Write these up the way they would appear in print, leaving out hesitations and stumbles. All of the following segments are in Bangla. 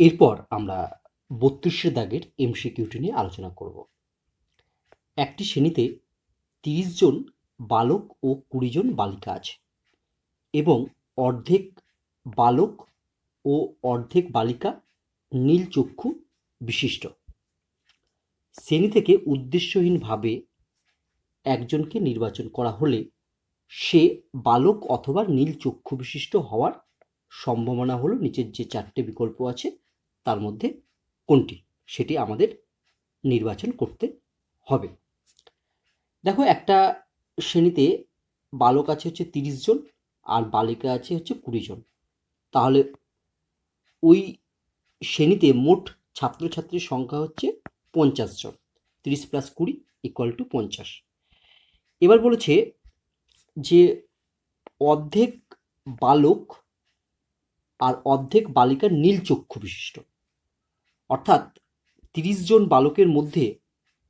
এরপর আমরা 32 দাগের এমসিকিউটি নিয়ে আলোচনা করব। একটি শ্রেণীতে 30 জন বালক ও 20 জন বালিকা আছে এবং অর্ধেক বালক ও অর্ধেক বালিকা নীল চক্ষু বিশিষ্ট। শ্রেণী থেকে উদ্দেশ্যহীনভাবে একজনকে নির্বাচন করা হলে সে বালক অথবা নীল চক্ষু বিশিষ্ট হওয়ার সম্ভাবনা হলো নিচের যে 4টে বিকল্প আছে তার মধ্যে কোনটি, সেটি আমাদের নির্বাচন করতে হবে। দেখো, একটা শ্রেণীতে বালক আছে হচ্ছে 30 জন আর বালিকা আছে হচ্ছে 20 জন। তাহলে ওই শ্রেণীতে মোট ছাত্রছাত্রীর সংখ্যা হচ্ছে 50 জন। 30 + 20 = 50। এবার বলেছে যে অর্ধেক বালক আর অর্ধেক বালিকার নীল চক্ষু বিশিষ্ট, অর্থাৎ 30 জন বালকের মধ্যে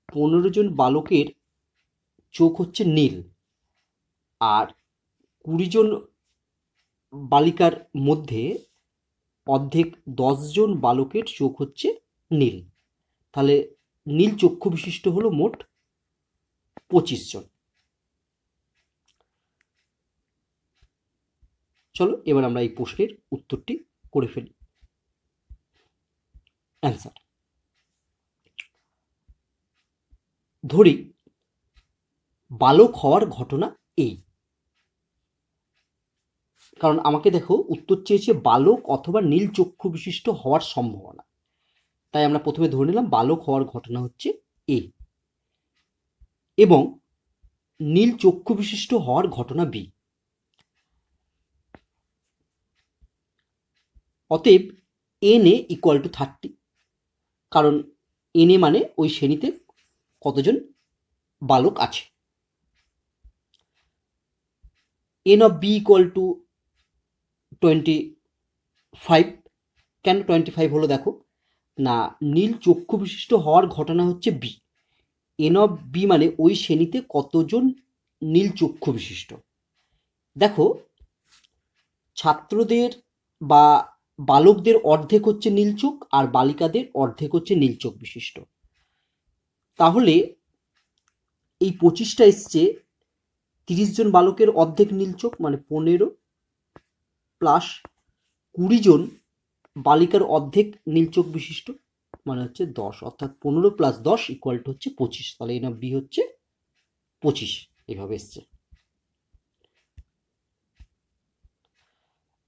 15 জন বালকের চোখ হচ্ছে নীল আর 20 জন বালিকার মধ্যে অর্ধেক 10 জন বালকের চোখ হচ্ছে নীল। তাহলে নীল চক্ষু বিশিষ্ট হলো মোট 25 জন। চলো এবার আমরা এই প্রশ্নের উত্তরটি করে ফেলি। অ্যান্সার ধরি বালক হওয়ার ঘটনা এই, কারণ আমাকে দেখো উত্তর চেয়েছে বালক অথবা নীল চক্ষু বিশিষ্ট হওয়ার সম্ভাবনা, তাই আমরা প্রথমে ধরে নিলাম বালক হওয়ার ঘটনা হচ্ছে এ এবং নীল চক্ষু বিশিষ্ট হওয়ার ঘটনা বি। অতএব NA = 30, কারণ NA মানে ওই শ্রেণীতে কতজন বালক আছে। N of B = 25। কেন 25 হলো দেখো না, নীল চক্ষু বিশিষ্ট হওয়ার ঘটনা হচ্ছে বি। N of B মানে ওই শ্রেণীতে কতজন নীল চক্ষু বিশিষ্ট। দেখো, ছাত্রদের বা বালকদের অর্ধেক হচ্ছে নীল চোখ আর বালিকাদের অর্ধেক হচ্ছে নীল চোখ বিশিষ্ট। তাহলে এই 25টা এসছে 30 জন বালকের অর্ধেক নীল চোখ মানে 15 প্লাস 20 জন বালিকার অর্ধেক নীল চোখ বিশিষ্ট মানে হচ্ছে 10, অর্থাৎ 15 + 10 = হচ্ছে 25। তাহলে এন অফ বি হচ্ছে 25, এইভাবে এসছে।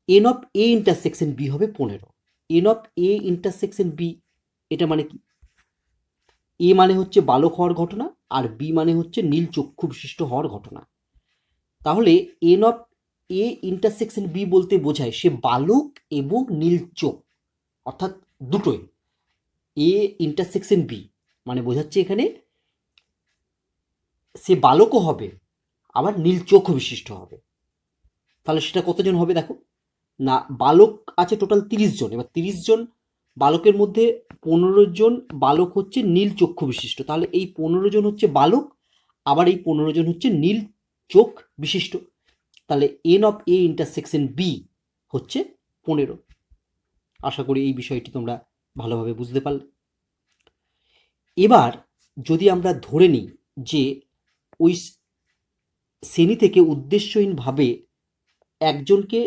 N of A intersection B হবে 15। N of A intersection B এটা মানে কি, এ মানে হচ্ছে বালক হওয়ার ঘটনা আর বি মানে হচ্ছে নীল চক্ষু বিশিষ্ট হওয়ার ঘটনা। তাহলে n of A intersection B বলতে বোঝায় সে বালক এবং নীল চোখ, অর্থাৎ দুটোই। এ ইন্টারসেকশন বি মানে বোঝাচ্ছে এখানে সে বালকও হবে আবার নীল চোখ বিশিষ্ট হবে। তাহলে সেটা কতজন হবে দেখো না, বালক আছে টোটাল 30 জন। এবার 30 জন বালকের মধ্যে 15 জন বালক হচ্ছে নীল চক্ষু বিশিষ্ট, তাহলে এই 15 জন হচ্ছে বালক আবার এই 15 জন হচ্ছে নীল চোখ বিশিষ্ট। তাহলে n of A intersection B হচ্ছে 15। আশা করি এই বিষয়টি তোমরা ভালোভাবে বুঝতে পারলে। এবার যদি আমরা ধরে নিই যে ওই শ্রেণী থেকে উদ্দেশ্যহীনভাবে একজনকে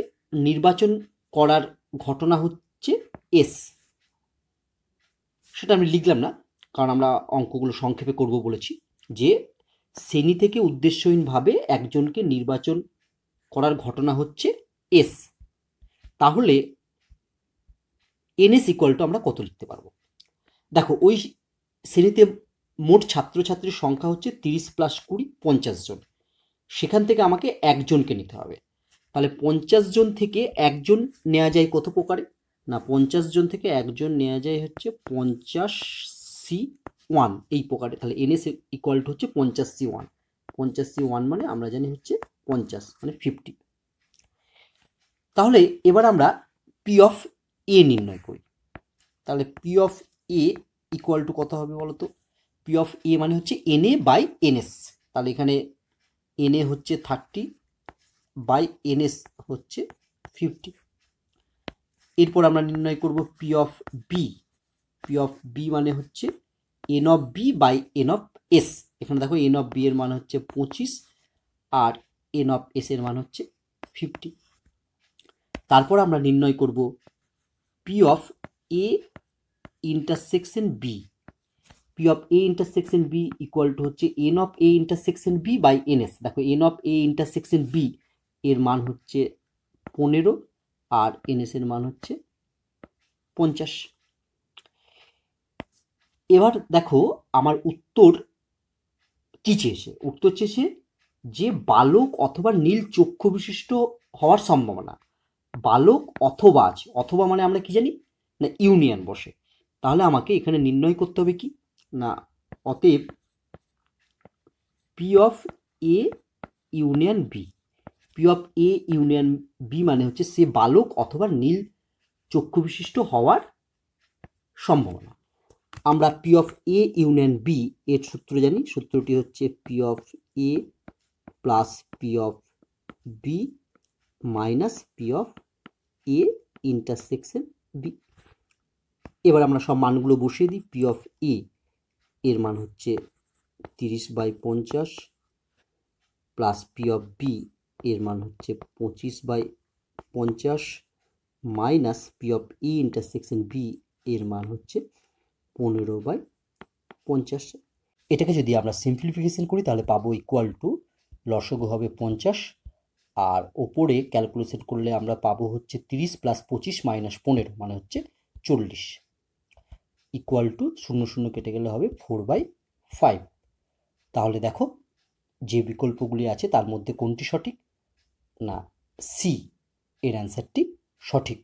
নির্বাচন করার ঘটনা হচ্ছে এস, সেটা আমি লিখলাম না কারণ আমরা অঙ্কগুলো সংক্ষেপে করব বলেছি। যে শ্রেণী থেকে উদ্দেশ্যহীনভাবে একজনকে নির্বাচন করার ঘটনা হচ্ছে এস, তাহলে NS = আমরা কত লিখতে পারবো দেখো, ওই শ্রেণীতে মোট ছাত্রছাত্রীর সংখ্যা হচ্ছে 30 + 20 50 জন। সেখান থেকে আমাকে একজনকে নিতে হবে। তাহলে 50 জন থেকে একজন নেওয়া যায় কত প্রকারে না, 50 জন থেকে একজন নেওয়া যায় হচ্ছে 50C1 এই প্রকারে। তাহলে NS = হচ্ছে 50C1। 50C1 মানে আমরা জানি হচ্ছে 50 মানে 50। তাহলে এবার আমরা পি অফ এ নির্ণয় করি। তাহলে পি অফ এ = কত হবে বলো তো, পি অফ এ মানে হচ্ছে NA/NS। তাহলে এখানে NA হচ্ছে 30/NS হচ্ছে 50। এরপর আমরা নির্ণয় করব P of B. P of B মানে হচ্ছে N of B by n of S. এখানে দেখো এন অফ বি এর মান হচ্ছে 25 আর এন অফ এস এর মান হচ্ছে 50। তারপর আমরা নির্ণয় করব P of A intersection B. P of A intersection B equal to হচ্ছে N of A intersection B by N S. দেখো N of A intersection B এর মান হচ্ছে 15 আর এন এস এর মান হচ্ছে 50। এবার দেখো আমার উত্তর কি চেয়েছে। উত্তর চেয়েছে যে বালক অথবা নীল চক্ষু বিশিষ্ট হওয়ার সম্ভাবনা। বালক অথবা আছে, অথবা মানে আমরা কি জানি না ইউনিয়ন বসে। তাহলে আমাকে এখানে নির্ণয় করতে হবে কি না, অতএব P of A union B. P of A union B মানে হচ্ছে সে বালক অথবা নীল চক্ষু বিশিষ্ট হওয়ার সম্ভাবনা। আমরা P of A union B এর সূত্র জানি। সূত্রটি হচ্ছে P of A plus P of B minus P of A intersection B. এবার আমরা সব মানগুলো বসিয়ে দিই। পি অফ এ এর মান হচ্ছে 30/50 প্লাস পি অফ বি এর মান হচ্ছে 25/50 minus P of E intersection B এর মান হচ্ছে 15/50। এটাকে যদি আমরা সিম্পলিফিকেশন করি তাহলে পাবো ইকুয়াল টু লসগু হবে 50 আর ওপরে ক্যালকুলেশন করলে আমরা পাবো হচ্ছে 30 প্লাস 25 মাইনাস 15 মানে হচ্ছে 40 ইকুয়াল টু 0 0 কেটে গেলে হবে 4/5। তাহলে দেখো যে বিকল্পগুলি আছে তার মধ্যে কোনটি সঠিক না সি এর অ্যান্সারটি সঠিক।